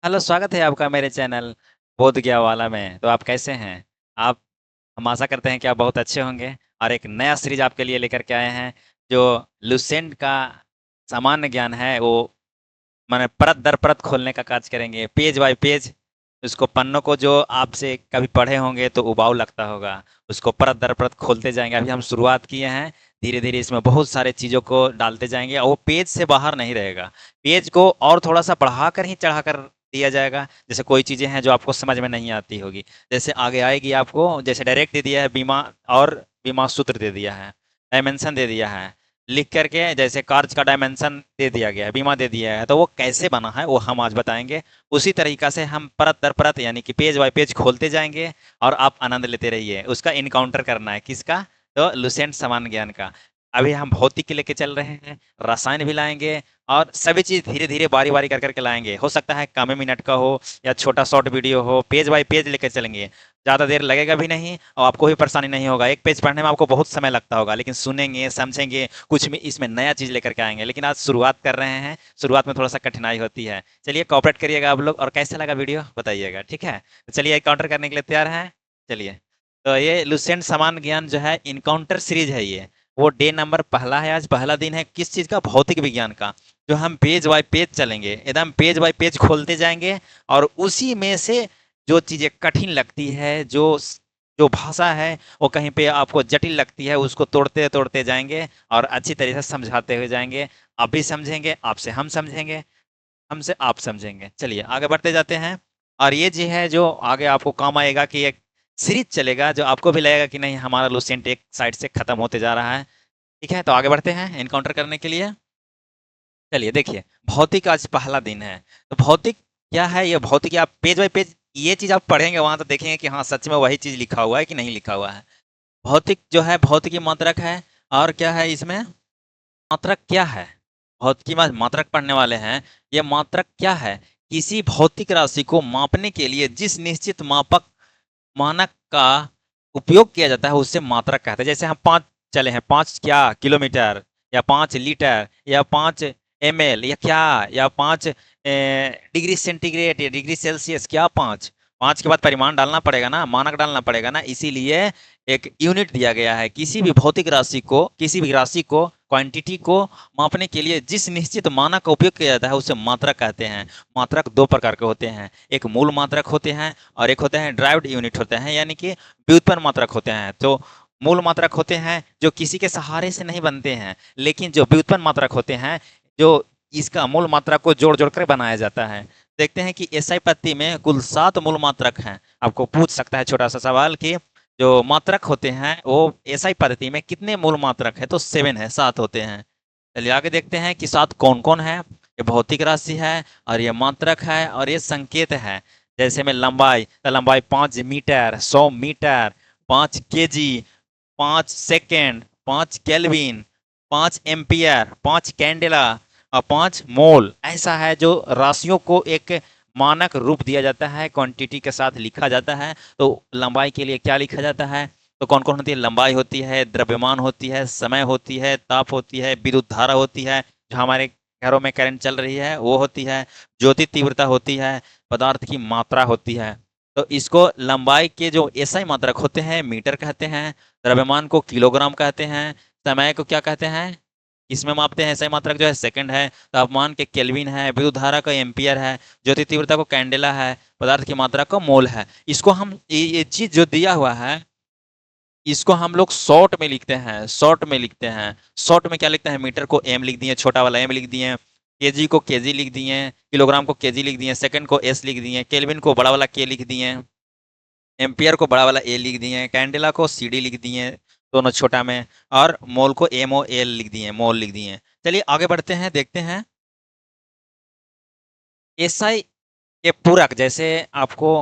Hello, स्वागत है आपका मेरे चैनल बोध गया वाला में। तो आप कैसे हैं? आप हम आशा करते हैं कि आप बहुत अच्छे होंगे और एक नया सीरीज आपके लिए लेकर के आए हैं जो लुसेंट का सामान्य ज्ञान है वो माने परत दर परत खोलने का कार्य करेंगे, पेज बाय पेज। उसको पन्नों को जो आपसे कभी पढ़े होंगे तो उबाऊ लगता होगा, उसको परत दर परत खोलते जाएंगे। अभी हम शुरुआत किए हैं, धीरे धीरे इसमें बहुत सारे चीज़ों को डालते जाएंगे और वो पेज से बाहर नहीं रहेगा। पेज को और थोड़ा सा बढ़ा कर ही चढ़ा कर दिया जाएगा। जैसे कोई चीज़ें हैं जो आपको समझ में नहीं आती होगी, जैसे आगे आएगी आपको। जैसे डायरेक्ट दे दिया है बीमा, और बीमा सूत्र दे दिया है, डायमेंशन दे दिया है लिख करके। जैसे कार्ज का डायमेंशन दे दिया गया है, बीमा दे दिया है, तो वो कैसे बना है वो हम आज बताएंगे। उसी तरीका से हम परत दर परत यानी कि पेज बाय पेज खोलते जाएंगे और आप आनंद लेते रहिए। उसका इनकाउंटर करना है, किसका? तो लुसेंट समान ज्ञान का। अभी हम भौतिक के लेके चल रहे हैं, रसायन भी लाएंगे और सभी चीज धीरे धीरे बारी बारी कर करके लाएंगे। हो सकता है कम मिनट का हो या छोटा शॉर्ट वीडियो हो, पेज बाय पेज लेके चलेंगे। ज़्यादा देर लगेगा भी नहीं और आपको भी परेशानी नहीं होगा। एक पेज पढ़ने में आपको बहुत समय लगता होगा, लेकिन सुनेंगे समझेंगे कुछ में इसमें नया चीज़ लेकर के आएंगे। लेकिन आज शुरुआत कर रहे हैं, शुरुआत में थोड़ा सा कठिनाई होती है। चलिए कॉपरेट करिएगा आप लोग, और कैसा लगा वीडियो बताइएगा, ठीक है? तो चलिए काउंटर करने के लिए तैयार हैं। चलिए, तो ये लुसेंट समान ज्ञान जो है इनकाउंटर सीरीज है ये। वो डे नंबर पहला है, आज पहला दिन है किस चीज़ का? भौतिक विज्ञान का। जो हम पेज बाय पेज चलेंगे, एकदम पेज बाय पेज खोलते जाएंगे और उसी में से जो चीज़ें कठिन लगती है, जो जो भाषा है वो कहीं पे आपको जटिल लगती है, उसको तोड़ते तोड़ते जाएंगे और अच्छी तरीके से समझाते हुए जाएंगे। आप भी समझेंगे, आपसे हम समझेंगे, हमसे आप समझेंगे। चलिए आगे बढ़ते जाते हैं। और ये जी है जो आगे आपको काम आएगा कि एक सीरीज चलेगा जो आपको भी लगेगा कि नहीं, हमारा लुसेंट एक साइड से खत्म होते जा रहा है। ठीक है, तो आगे बढ़ते हैं इनकाउंटर करने के लिए। चलिए देखिए, भौतिक आज पहला दिन है। तो भौतिक क्या है? ये भौतिक आप पेज बाय पेज ये चीज आप पढ़ेंगे वहां तो देखेंगे कि हाँ सच में वही चीज लिखा हुआ है कि नहीं लिखा हुआ है। भौतिक जो है भौतिकी मात्रक है। और क्या है इसमें? मात्रक क्या है? भौतिकी में मात्रक पढ़ने वाले हैं। ये मात्रक क्या है? किसी भौतिक राशि को मापने के लिए जिस निश्चित मापक मानक का उपयोग किया जाता है उससे मात्रक कहते हैं। जैसे हम 5 चले हैं, 5 क्या किलोमीटर, या 5 लीटर, या 5 ml, या क्या, या 5 डिग्री सेंटीग्रेड या डिग्री सेल्सियस, क्या 5? 5 के बाद परिमाण डालना पड़ेगा ना, मानक डालना पड़ेगा ना, इसीलिए एक यूनिट दिया गया है। किसी भी भौतिक राशि को, किसी भी राशि को, क्वांटिटी को मापने के लिए जिस निश्चित मानक का उपयोग किया जाता है उसे मात्रक कहते हैं। मात्रक दो प्रकार के होते हैं, एक मूल मात्रक होते हैं और एक होते हैं ड्राइव्ड यूनिट होते हैं, यानी कि व्युत्पन्न मात्रक होते हैं। तो मूल मात्रक होते हैं जो किसी के सहारे से नहीं बनते हैं, लेकिन जो व्युत्पन्न मात्रक होते हैं, जो इसका मूल मात्रक को जोड़ जोड़ कर बनाया जाता है। देखते हैं कि एसआई पत्ती में कुल 7 मूल मात्रक हैं। आपको पूछ सकता है छोटा सा सवाल कि जो मात्रक होते हैं वो एसआई पद्धति में कितने मूल मात्रक है? तो 7 है, 7 होते हैं। चलिए आगे देखते हैं कि 7 कौन कौन है। ये भौतिक राशि है और ये मात्रक है और ये संकेत है। जैसे में लंबाई, तो लंबाई 5 meter, 100 meter, 5 KG, 5 second, 5 kelvin, 5 ampere, 5 candela और 5 मोल। ऐसा है जो राशियों को एक मानक रूप दिया जाता है, क्वांटिटी के साथ लिखा जाता है। तो लंबाई के लिए क्या लिखा जाता है? तो कौन कौन होती है? लंबाई होती है, द्रव्यमान होती है, समय होती है, ताप होती है, विद्युत धारा होती है जो हमारे घरों में करंट चल रही है वो होती है, ज्योति तीव्रता होती है, पदार्थ की मात्रा होती है। तो इसको लंबाई के जो एसआई मात्रक होते हैं मीटर कहते हैं, द्रव्यमान को किलोग्राम कहते हैं, समय को क्या कहते हैं, इसमें मापते हैं एसआई मात्रक जो है सेकंड है, तापमान के केल्विन है, विद्युत धारा का एम्पियर है, ज्योति तीव्रता को कैंडेला है, पदार्थ की मात्रा को मोल है। इसको हम ये चीज जो दिया हुआ है इसको हम लोग शॉर्ट में लिखते हैं, शॉर्ट में लिखते हैं। शॉर्ट में क्या लिखते हैं? मीटर को एम लिख दिए, छोटा वाला एम लिख दिए, केजी को केजी लिख दिए, किलोग्राम को केजी लिख दिए, सेकंड को एस लिख दिए, केल्विन को बड़ा वाला के लिख दिए, एम्पियर को बड़ा वाला ए लिख दिए, कैंडेला को सी डी लिख दिए दोनों छोटा में, और मोल को एम ओ एल लिख दिए, मोल लिख दिए। चलिए आगे बढ़ते हैं, देखते हैं एसआई के पूरक। जैसे आपको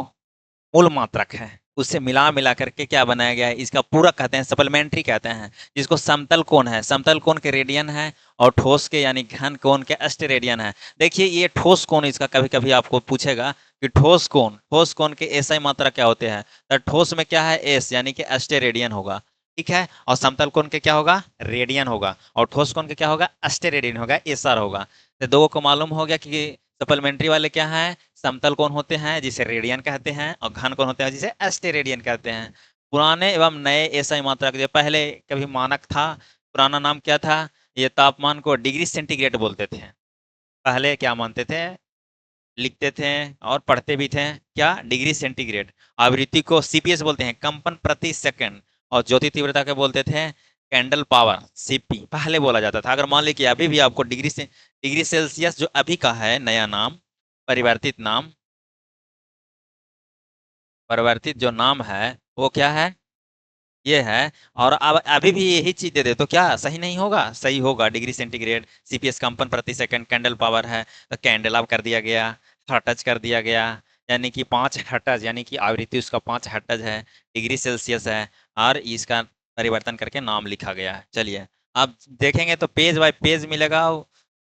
मूल मात्रक है उससे मिला मिला करके क्या बनाया गया है, इसका पूरक कहते हैं, सप्लीमेंट्री कहते हैं। जिसको समतल कोण है, समतल कोण के रेडियन है, और ठोस के यानी घन कोण के अष्ट रेडियन है। देखिए ये ठोस कोण, इसका कभी कभी आपको पूछेगा कि ठोस कोण के एसआई मात्रा क्या होते हैं। तो ठोस में क्या है? एस यानी कि अष्ट रेडियन होगा, ठीक है। और समतल कोण के क्या होगा? रेडियन होगा। और ठोस कोण के क्या होगा? अष्ट रेडियन होगा, एसआर होगा। तो दो को मालूम हो गया कि सप्लीमेंट्री वाले क्या है, समतल कोण होते हैं जिसे रेडियन कहते हैं, और घन कोण होते हैं जिसे एस्टेरेडियन कहते हैं। पुराने एवं नए एसआई मात्रक जो पहले कभी मानक था, पुराना नाम क्या था, ये तापमान को डिग्री सेंटीग्रेड बोलते थे। पहले क्या मानते थे, लिखते थे और पढ़ते भी थे, क्या, डिग्री सेंटीग्रेड। आवृत्ति को सीपीएस बोलते हैं, कंपन प्रति सेकंड, और ज्योति तीव्रता के बोलते थे कैंडल पावर, सीपी पहले बोला जाता था। अगर मान लीजिए अभी भी आपको डिग्री सेल्सियस जो अभी का है नया नाम, परिवर्तित नाम, परिवर्तित जो नाम है वो क्या है, ये है। और अब अभी भी यही चीज दे दे तो क्या सही नहीं होगा, सही होगा। डिग्री सेंटीग्रेड, सीपीएस कंपन प्रति सेकंड, कैंडल पावर है तो कैंडल अब कर दिया गया, हर्ट्ज कर दिया गया, यानी कि 5 हर्ट्ज, यानी कि आवृत्ति उसका 5 हर्ट्ज है, डिग्री सेल्सियस है, और इसका परिवर्तन करके नाम लिखा गया है। चलिए आप देखेंगे तो पेज बाय पेज मिलेगा,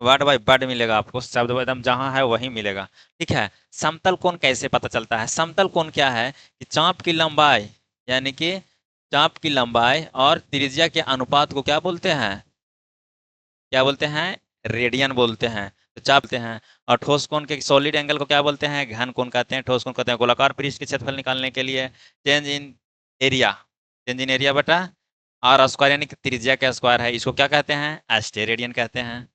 वर्ड बाय वर्ड मिलेगा, आपको शब्द एकदम जहाँ है वही मिलेगा। ठीक है। समतल कोण कैसे पता चलता है, समतल कोण क्या है कि चाप की लंबाई, यानी कि चाप की लंबाई और त्रिज्या के अनुपात को क्या बोलते हैं, क्या बोलते हैं, रेडियन बोलते हैं। तो चाप बोलते हैं। और ठोस कोण के सॉलिड एंगल को क्या बोलते हैं, घन कोण कहते हैं। ठोस कोण कहते हैं गोलाकार पृष्ठ के क्षेत्रफल निकालने के लिए change in area, change in area बटा आर स्क्वायर, यानी कि त्रिज्या का स्क्वायर है, इसको क्या कहते हैं, एस्टेरेडियन कहते हैं।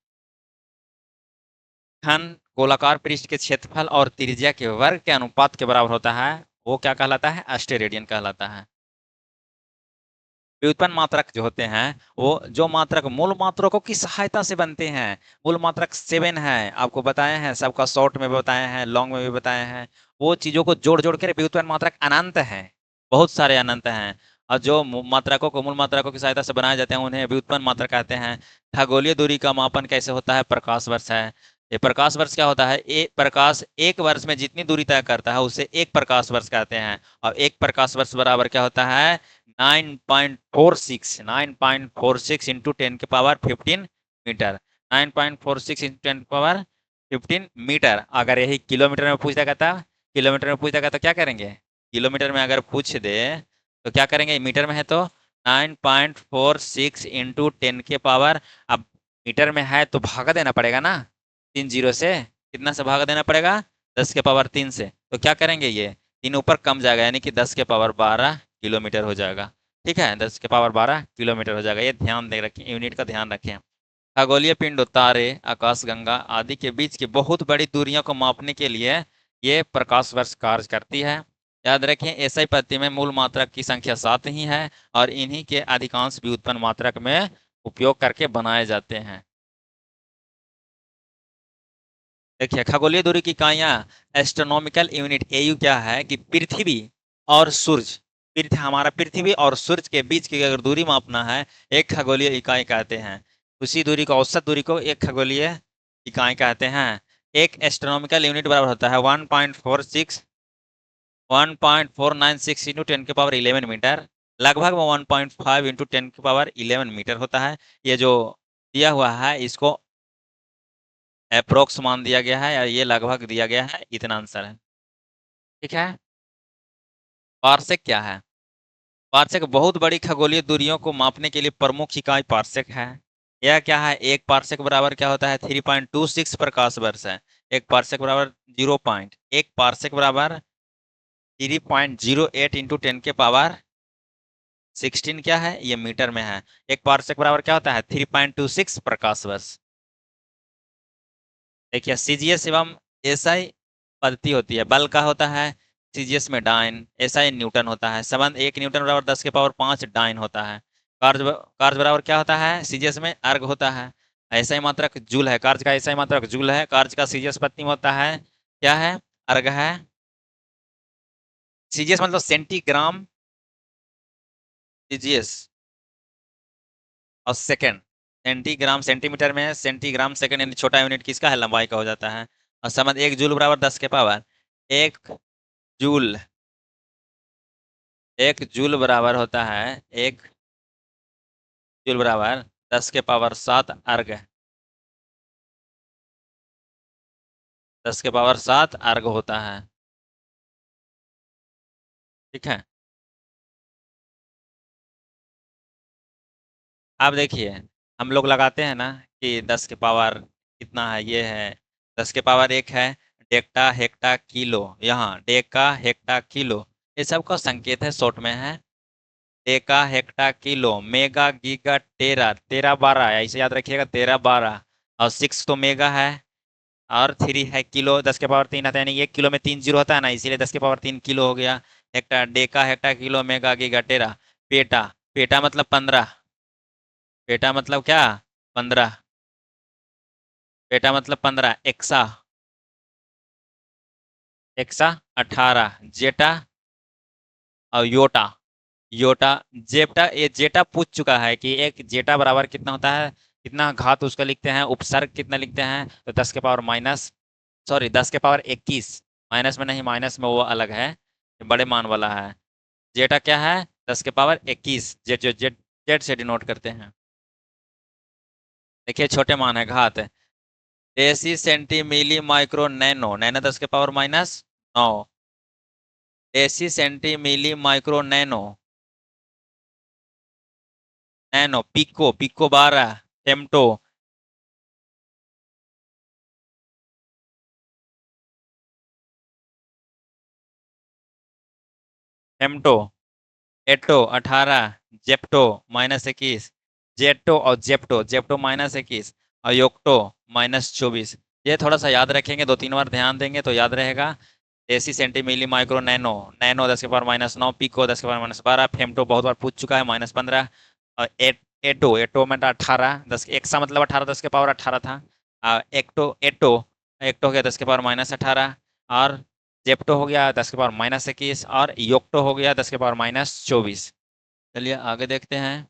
घन गोलाकार पृष्ठ के क्षेत्रफल और त्रिज्या के वर्ग के अनुपात के बराबर होता है, वो क्या कहलाता है, एस्टेरेडियन कहलाता है। व्युत्पन्न मात्रक जो होते हैं, वो जो मात्रक मूल मात्रकों की सहायता से बनते हैं, मूल मात्रक 7 है, आपको बताए हैं, सबका शॉर्ट में भी बताए हैं, लॉन्ग में भी बताए हैं। वो चीजों को जोड़ जोड़ कर व्युत्पन्न मात्रक अनंत है, बहुत सारे अनंत हैं। और जो मात्रकों को मूल मात्रकों की सहायता से बनाए जाते हैं उन्हें व्युत्पन्न मात्रक कहते हैं। खगोलीय दूरी का मापन कैसे होता है, प्रकाश वर्ष है। ये प्रकाश वर्ष क्या होता है, एक प्रकाश एक वर्ष में जितनी दूरी तय करता है उसे एक प्रकाश वर्ष कहते हैं। और एक प्रकाश वर्ष बराबर क्या होता है, 9.46 इंटू 10 की पावर 15 मीटर। 9.46 इंटू 10 की पावर 15 मीटर। अगर यही किलोमीटर में पूछ देगा था, किलोमीटर में पूछ देगा तो क्या करेंगे, किलोमीटर में अगर पूछ दे तो क्या करेंगे, मीटर में है तो 9.46 इंटू 10 की पावर, अब मीटर में है तो भागा देना पड़ेगा ना, 3 जीरो से, कितना से भागा देना पड़ेगा, 10 के पावर 3 से। तो क्या करेंगे, ये 3 ऊपर कम जाएगा, यानी कि 10 के पावर 12 किलोमीटर हो जाएगा। ठीक है, 10 के पावर 12 किलोमीटर हो जाएगा, ये ध्यान दे रखें, यूनिट का ध्यान रखें। खगोलीय पिंड, तारे, आकाशगंगा आदि के बीच की बहुत बड़ी दूरियों को मापने के लिए ये प्रकाश वर्ष कार्य करती है। याद रखें, एसआई पद्धति में मूल मात्रक की संख्या 7 ही है, और इन्हीं के अधिकांश व्युत्पन्न मात्रक में उपयोग करके बनाए जाते हैं। देखिए, खगोलीय दूरी की इकाइयां, एस्ट्रोनॉमिकल यूनिट एयू क्या है कि पृथ्वी और सूरज, पृथ्वी हमारा पृथ्वी और सूरज के बीच की अगर दूरी मापना है, एक खगोलीय इकाई कहते हैं। उसी दूरी को, औसत दूरी को एक खगोलीय इकाई कहते हैं। एक एस्ट्रोनॉमिकल यूनिट बराबर होता है 1.96 इंटू 10 की पावर 11 मीटर, लगभग 1.5 इंटू 10 की पावर 11 मीटर होता है। ये जो दिया हुआ है इसको अप्रोक्स मान दिया गया है, या ये लगभग दिया गया है, इतना आंसर है। ठीक है। पार्सेक क्या है, पार्सेक बहुत बड़ी खगोलीय दूरियों को मापने के लिए प्रमुख इकाई पार्सेक है। यह क्या है, एक पार्सेक बराबर क्या होता है, 3.26 प्रकाश वर्ष है। एक पार्सेक बराबर 3.08 इंटू 10 की पावर 16 क्या है, ये मीटर में है। एक पार्सेक बराबर क्या होता है, 3.26 प्रकाश वर्ष। देखिए, सीजीएस एवं एसआई पद्धति होती है, बल का होता है सीजीएस में डाइन, एसआई न्यूटन होता है। संबंध 1 न्यूटन बराबर 10 के पावर 5 डाइन होता है। कार्य बराबर क्या होता है, सीजीएस में अर्ग होता है। एसआई मात्रक जूल है, कार्य का एसआई मात्रक जूल है, कार्य का सीजीएस पत्नी में होता है, क्या है, अर्ग है। सीजीएस मतलब सेंटीग्राम, सीजीएस और सेकेंड, सेंटीग्राम सेंटीमीटर में है, सेंटीग्राम सेकंड, यानी छोटा यूनिट किसका है, लंबाई का हो जाता है। और समझ 1 जूल बराबर 10 के पावर, 1 जूल, 1 जूल बराबर होता है, 1 जूल बराबर 10 के पावर 7 अर्ग, 10 के पावर 7 अर्ग होता है। ठीक है। अब देखिए, हम लोग लगाते हैं ना कि 10 के पावर कितना है, ये है 10 के पावर 1 है, डेक्टा हेक्टा किलो, यहाँ डेका हेक्टा किलो, ये सबका संकेत है, शॉर्ट में है। Deka hecto kilo, mega giga tera, 13 12 ऐसे याद रखिएगा, 13 12, और 6 तो मेगा है, और 3 है किलो, 10 के पावर 3 आता है, यानी 1 किलो में 3 जीरो होता है ना, इसीलिए 10 के पावर 3 किलो हो गया। Hecto Deka hecto kilo mega giga tera. PETA, PETA मतलब 15, पेटा मतलब क्या, 15, पेटा मतलब 15। AXA, AXA 18। जेटा और योटा, योटा, जेटा, ये जेटा पूछ चुका है कि एक जेटा बराबर कितना होता है, कितना घात उसका लिखते हैं, उपसर्ग कितना लिखते हैं, तो 10 के पावर माइनस, सॉरी 10 के पावर 21, माइनस में नहीं, माइनस में वो अलग है, ये बड़े मान वाला है। जेटा क्या है, 10 के पावर 21, जेट जो जेट, जेट से डिनोट करते हैं। देखिए छोटे मान है घात, deci centi milli micro nano, nano 10 के power, deci centi milli micro nano, nano pico, pico 12, femto, femto, atto 18, zepto -21, जेटो और जेप्टो, जेप्टो -21, और योक्टो -24। ये थोड़ा सा याद रखेंगे, 2 3 बार ध्यान देंगे तो याद रहेगा। Deci centi milli micro nano, nano 10 के पावर-9, पिको 10 के पावर-12, फेमटो बहुत बार पूछ चुका है, -15, और एटो, एटो में 18, 10 एक्सा मतलब 18, 10 के पावर 18 था। एक्टो, एटो, एक्टो हो गया 10 के पावर-18, और जेप्टो हो गया 10 के पावर-21, और योक्टो हो गया 10 के पावर-24। चलिए आगे देखते हैं।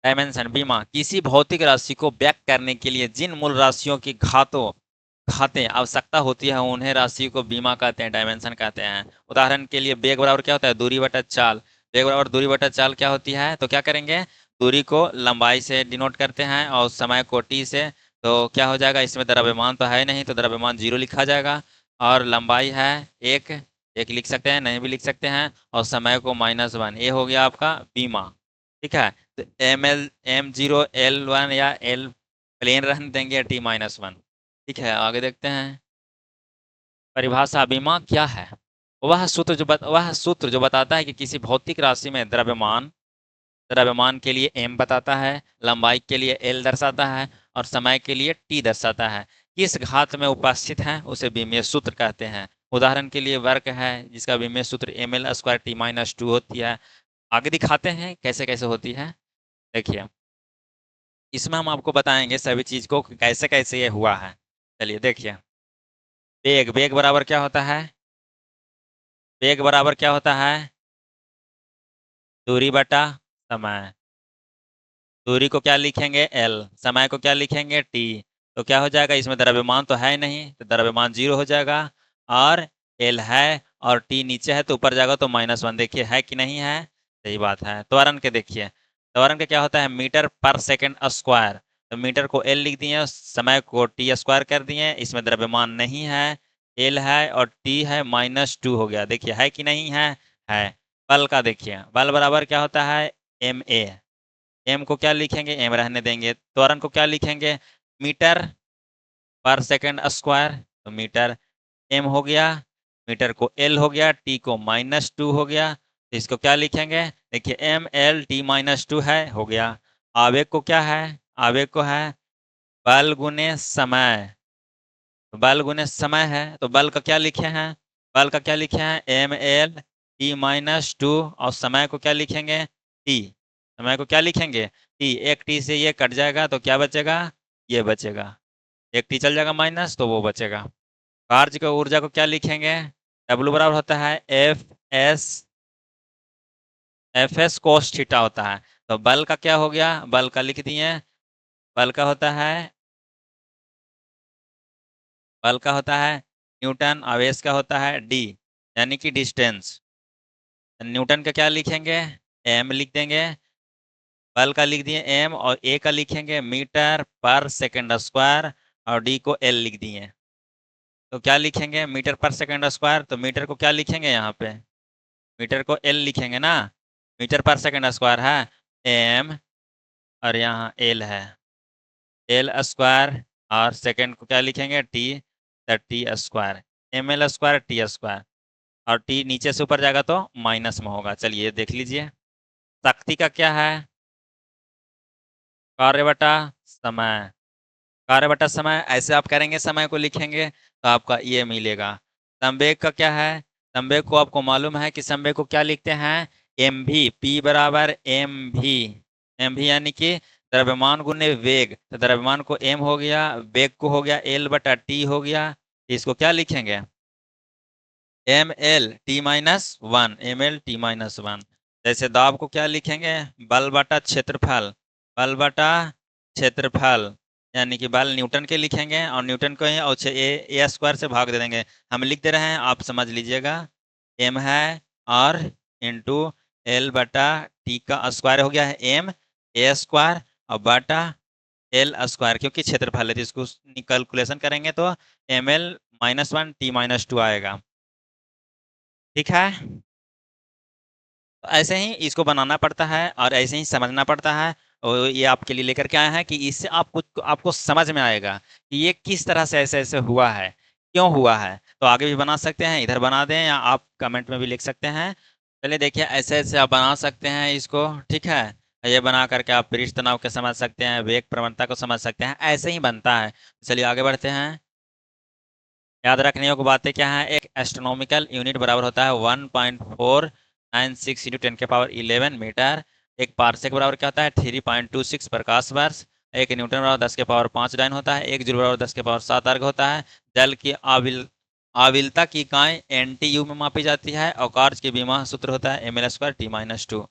डायमेंशन, बीमा, किसी भौतिक राशि को व्यक्त करने के लिए जिन मूल राशियों की घातें आवश्यकता होती है, उन्हें राशि को बीमा कहते हैं, डायमेंशन कहते हैं। उदाहरण के लिए बेग बराबर क्या होता है, दूरी बटा चाल, बेग बराबर दूरी बटा चाल क्या होती है, तो क्या करेंगे, दूरी को लंबाई से डिनोट करते हैं और समय को टी से, तो क्या हो जाएगा, इसमें द्रव्यमान तो है नहीं, तो द्रव्यमान 0 लिखा जाएगा, और लंबाई है एक, एक लिख सकते हैं, नहीं भी लिख सकते हैं, और समय को -1, ये हो गया आपका बीमा। ठीक है, तो M0 L1 या L प्लेन रहने देंगे, या T-1। ठीक है आगे देखते हैं। परिभाषा, बीमा क्या है, वह सूत्र जो बताता है कि किसी भौतिक राशि में द्रव्यमान, द्रव्यमान के लिए m बताता है, लंबाई के लिए l दर्शाता है, और समय के लिए t दर्शाता है, किस घात में उपस्थित है उसे विमीय सूत्र कहते हैं। उदाहरण के लिए वर्ग है, जिसका विमीय सूत्र ml² T-2 होती है। आगे दिखाते हैं कैसे कैसे होती है। देखिए इसमें हम आपको बताएंगे सभी चीज को कैसे कैसे ये हुआ है। चलिए देखिए, वेग, वेग बराबर क्या होता है, वेग बराबर क्या होता है, दूरी बटा समय, दूरी को क्या लिखेंगे एल, समय को क्या लिखेंगे टी, तो क्या हो जाएगा, इसमें द्रव्यमान तो है नहीं, तो द्रव्यमान 0 हो जाएगा, और एल है और टी नीचे है तो ऊपर जाएगा तो -1। देखिए है कि नहीं है, सही बात है। त्वरण के देखिए, त्वरण का क्या होता है, मीटर पर सेकेंड स्क्वायर, तो मीटर को एल लिख दिए, समय को टी स्क्वायर कर दिए, इसमें द्रव्यमान नहीं है, एल है और टी है, -2 हो गया। देखिए है कि नहीं है। बल का देखिए, बल बराबर क्या होता है, एम ए, एम को क्या लिखेंगे, एम रहने देंगे, त्वरण को क्या लिखेंगे, मीटर पर सेकंड स्क्वायर, तो मीटर एम हो गया, मीटर को एल हो गया, टी को -2 हो गया, तो इसको क्या लिखेंगे, देखिए ML T-2 है, हो गया। आवेग को क्या है, आवेग को है बल गुने समय, तो बल गुने समय है, तो बल का क्या लिखे हैं, बल का क्या लिखे हैं ML T-2, और समय को क्या लिखेंगे टी, समय को क्या लिखेंगे टी, एक टी से ये कट जाएगा तो क्या बचेगा, ये बचेगा, एक टी चल जाएगा माइनस तो वो बचेगा। कार्य की ऊर्जा को क्या लिखेंगे, डब्ल्यू बराबर होता है एफ एस कोस थीटा होता है। तो बल का क्या हो गया, बल का लिख दिए, बल का होता है, बल का होता है न्यूटन, आवेश का होता है डी, यानी कि डिस्टेंस। न्यूटन का क्या लिखेंगे, एम लिख देंगे, बल का लिख दिए एम, और ए का लिखेंगे मीटर पर सेकंड स्क्वायर, और डी को एल लिख दिए, तो क्या लिखेंगे, मीटर पर सेकंड स्क्वायर, तो मीटर को क्या लिखेंगे यहाँ पे, मीटर को एल लिखेंगे ना, मीटर पर सेकंड स्क्वायर है एम, और यहाँ एल है, एल स्क्वायर, और सेकंड को क्या लिखेंगे T, T square, M L square T square, और टी नीचे से ऊपर जाएगा तो माइनस में होगा। चलिए देख लीजिए, शक्ति का क्या है, कार्य बटा समय, कार्य बटा समय। ऐसे आप करेंगे, समय को लिखेंगे तो आपका ये मिलेगा। संवेग का क्या है, संवेग को आपको मालूम है कि संवेग को क्या लिखते हैं, एम भी, पी बराबर एम भी, एम भी यानी कि द्रव्यमान गुने वेग, तो द्रव्यमान को एम हो गया, वेग को हो गया एल बटा टी हो गया। इसको क्या लिखेंगे, M L T minus one, M L T minus one. जैसे दाब को क्या लिखेंगे, बल बटा क्षेत्रफल, बल बटा क्षेत्रफल, यानी कि बल न्यूटन के लिखेंगे और न्यूटन को ही और ए स्क्वायर से भाग दे देंगे। हम लिख दे रहे हैं, आप समझ लीजिएगा, एम है और इंटू एल बटा टी का स्क्वायर हो गया है एम, ए स्क्वायर और बटा एल स्क्वायर, क्योंकि क्षेत्रफल है तो इसको कैलकुलेशन करेंगे तो M L minus one T minus two आएगा। ठीक है, तो ऐसे ही इसको बनाना पड़ता है और ऐसे ही समझना पड़ता है। और ये आपके लिए लेकर के आए हैं कि इससे आपको समझ में आएगा कि ये किस तरह से ऐसे ऐसे हुआ है, क्यों हुआ है। तो आगे भी बना सकते हैं, इधर बना दें या आप कमेंट में भी लिख सकते हैं। चलिए देखिए, ऐसे ऐसे आप बना सकते हैं इसको। ठीक है, ये बना करके आप पृष्ठ तनाव के समझ सकते हैं, वेग प्रवणता को समझ सकते हैं, ऐसे ही बनता है। चलिए आगे बढ़ते हैं। याद रखने योग्य बातें क्या है, एक एस्ट्रोनॉमिकल यूनिट बराबर होता है 1.496 इंटू 10 के पावर 11 मीटर। एक पारसेक बराबर क्या होता है, 3.26 प्रकाश वर्ष। एक न्यूटन बराबर 10 के पावर 5 डाइन होता है। एक जूल बराबर 10 के पावर 7 अर्घ होता है। जल की आविलता की इकाई NTU में मापी जाती है और कार्य के विमा सूत्र होता है ml square T minus to.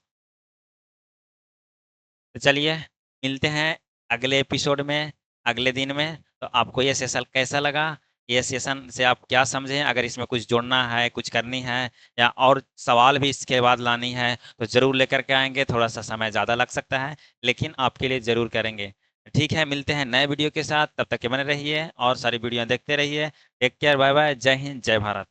तो चलिए मिलते हैं अगले एपिसोड में, अगले दिन में। तो आपको ये सेशन कैसा लगा, ये सेशन से आप क्या समझे, अगर इसमें कुछ जोड़ना है, कुछ करनी है या और सवाल भी इसके बाद लानी है तो ज़रूर लेकर के आएंगे। थोड़ा सा समय ज़्यादा लग सकता है लेकिन आपके लिए ज़रूर करेंगे। ठीक है, मिलते हैं नए वीडियो के साथ, तब तक के बने रहिए और सारी वीडियो देखते रहिए। टेक केयर, बाय बाय, जय हिंद, जय भारत।